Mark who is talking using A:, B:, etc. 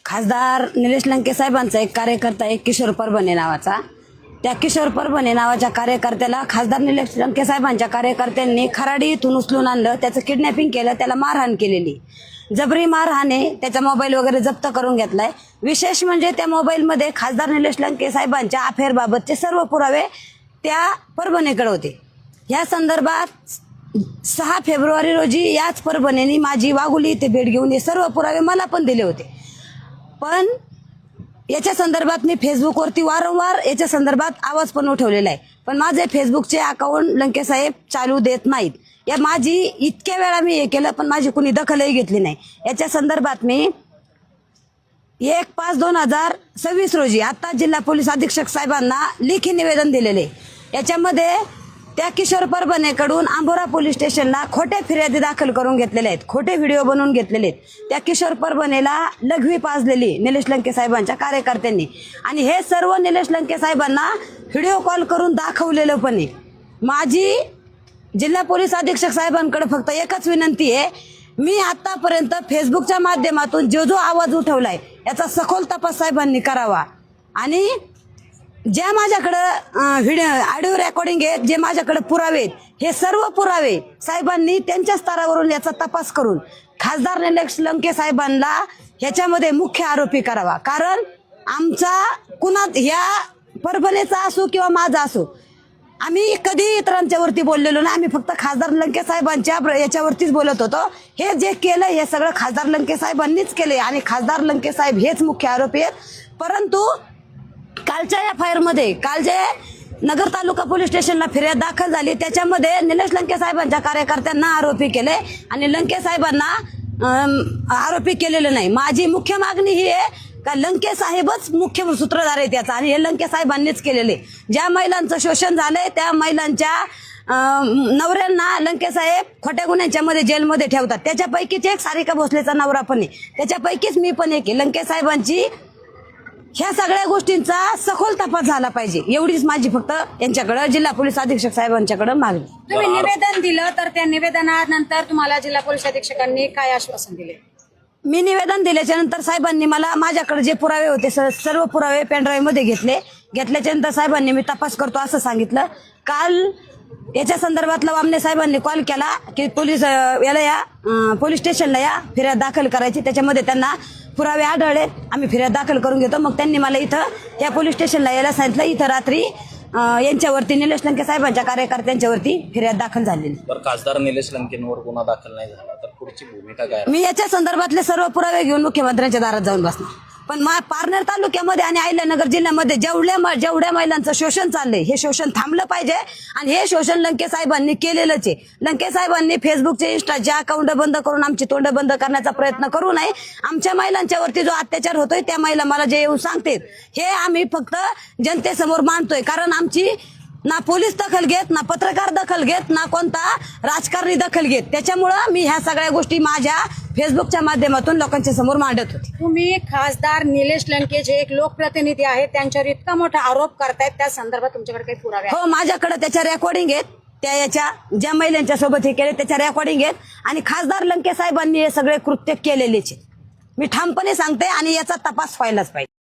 A: खासदार निलेश लंके साहेबांचा एक कार्यकर्ता आहे किशोर परभणे नावाचा. त्या किशोर परभणे नावाच्या कार्यकर्त्याला खासदार निलेश लंके साहेबांच्या कार्यकर्त्यांनी खराडी इथून उचलून आणलं, त्याचं किडनॅपिंग केलं, त्याला मारहाण केलेली, जबरी मारहाणे, त्याचा मोबाईल वगैरे जप्त करून घेतलाय. विशेष म्हणजे त्या मोबाईलमध्ये खासदार निलेश लंके साहेबांच्या अफेअरबाबतचे सर्व पुरावे त्या परभणेकडे होते. या संदर्भात 6 फेब्रुवारी रोजी याच परभणेने माझी वाघोली इथे भेट घेऊन हे सर्व पुरावे मला पण दिले होते. पण याच्या संदर्भात मी फेसबुकवरती वारंवार याच्या संदर्भात आवाज पण उठवलेला आहे, पण माझे फेसबुकचे अकाउंट लंके साहेब चालू देत नाहीत. या माझी इतक्या वेळा मी हे केलं पण माझी कुणी दखलही घेतली नाही. याच्या संदर्भात मी 1/5/2026 रोजी आता जिल्हा पोलीस अधीक्षक साहेबांना लेखी निवेदन दिलेले. याच्यामध्ये त्या किशोर परभणेकडून आंबोरा पोलीस स्टेशनला खोटे फिर्यादी दाखल करून घेतलेले आहेत, खोटे व्हिडिओ बनवून घेतलेले आहेत. त्या किशोर परभणेला लघवी पाजलेली निलेश लंके साहेबांच्या कार्यकर्त्यांनी, आणि हे सर्व निलेश लंके साहेबांना व्हिडिओ कॉल करून दाखवलेलं पण आहे. माझी जिल्हा पोलीस अधीक्षक साहेबांकडे फक्त एकच विनंती आहे, मी आतापर्यंत फेसबुकच्या माध्यमातून जो आवाज उठवलाय याचा सखोल तपास साहेबांनी करावा, आणि ज्या माझ्याकडं ऑडिओ रेकॉर्डिंग आहेत, जे माझ्याकडे पुरावे आहेत, हे सर्व पुरावे साहेबांनी त्यांच्या स्तरावरून याचा तपास करून खासदार निलेश लंके साहेबांना ह्याच्यामध्ये मुख्य आरोपी करावा. कारण आमचा कुणात ह्या परभणेचा असो किंवा माझा असो, आम्ही कधी इतरांच्या वरती बोललेलो नाही. आम्ही फक्त खासदार लंके साहेबांच्या याच्यावरतीच बोलत होतो. हे जे केलं हे सगळं खासदार लंके साहेबांनीच केले, आणि खासदार लंके साहेब हेच मुख्य आरोपी आहेत. परंतु कालच्या FIR मध्ये काल जे नगर तालुका पोलीस स्टेशनला फिर्याद दाखल झाली त्याच्यामध्ये निलेश लंके साहेबांच्या कार्यकर्त्यांना आरोपी केले आणि लंके साहेबांना आरोपी केलेलं नाही. माझी मुख्य मागणी ही आहे का लंके साहेबच मुख्य सूत्रधार आहे त्याचा, आणि हे लंके साहेबांनीच केलेले. ज्या महिलांचं शोषण झालंय त्या महिलांच्या नवऱ्यांना लंके साहेब खोट्या गुन्ह्यांच्या मध्ये जेलमध्ये ठेवतात. त्याच्यापैकीच एक सारिका भोसलेचा नवरा पण आहे, त्याच्यापैकीच मी पण एक. लंके साहेबांची ह्या सगळ्या गोष्टींचा सखोल तपास झाला पाहिजे, एवढीच माझी फक्त यांच्याकडे जिल्हा पोलीस अधीक्षक साहेबांच्याकडे मागणी.
B: तुम्ही निवेदन दिलं तर त्या निवेदनानंतर तुम्हाला जिल्हा पोलीस अधीक्षकांनी काय आश्वासन दिले?
A: मी निवेदन दिल्याच्या नंतर साहेबांनी मला माझ्याकडे जे पुरावे होते सर्व पुरावे पेनड्राईव्ह मध्ये घेतल्याच्या नंतर साहेबांनी मी तपास करतो असं सांगितलं. काल याच्या संदर्भातला वामने साहेबांनी कॉल केला की पोलीस पोलीस स्टेशनला या फिर्याद दाखल करायची, त्याच्यामध्ये त्यांना पुरावे आढळले, आम्ही फिर्याद दाखल करून घेतो. मग त्यांनी मला इथं या पोलीस स्टेशनला यायला सांगितलं. इथं रात्री यांच्यावरती निलेश लंके साहेबांच्या कार्यकर्त्यांच्यावरती फिर्याद दाखल झालेली.
C: खासदार निलेश लंकेंवर गुन्हा दाखल नाही झाला तर पुढची भूमिका काय?
A: मी याच्या संदर्भातले सर्व पुरावे घेऊन मुख्यमंत्र्यांच्या दारात जाऊन बसणार. पण पारनेर तालुक्यामध्ये आणि अहिल्यानगर जिल्ह्यामध्ये जेवढ्या महिलांचं शोषण चाललंय हे शोषण थांबलं पाहिजे, आणि हे शोषण लंके साहेबांनी केलेलंच आहे. लंके साहेबांनी फेसबुकचे इंस्टाचे अकाउंट बंद करून आमची तोंड बंद करण्याचा प्रयत्न करू नये. आमच्या महिलांच्या वरती जो अत्याचार होतोय त्या महिला मला जे येऊन सांगतात हे आम्ही फक्त जनतेसमोर मांडतोय. कारण आमची ना पोलीस दखल घेत, ना पत्रकार दखल घेत, ना कोणता राजकारणी दखल घेत. त्याच्यामुळं मी ह्या सगळ्या गोष्टी माझ्या फेसबुकच्या माध्यमातून लोकांच्या समोर मांडत होते.
B: तुम्ही खासदार निलेश लंके जे एक लोकप्रतिनिधी आहेत त्यांच्यावर इतका मोठा आरोप करतायत, त्या संदर्भात तुमच्याकडे काही पुरावे?
A: हो, माझ्याकडे त्याच्या रेकॉर्डिंग आहेत, त्या याच्या ज्या महिलांच्या सोबत हे केले त्याच्या रेकॉर्डिंग आहेत, आणि खासदार लंके साहेबांनी हे सगळे कृत्य केलेलेच. मी ठामपणे सांगते, आणि याचा तपास व्हायलाच पाहिजे.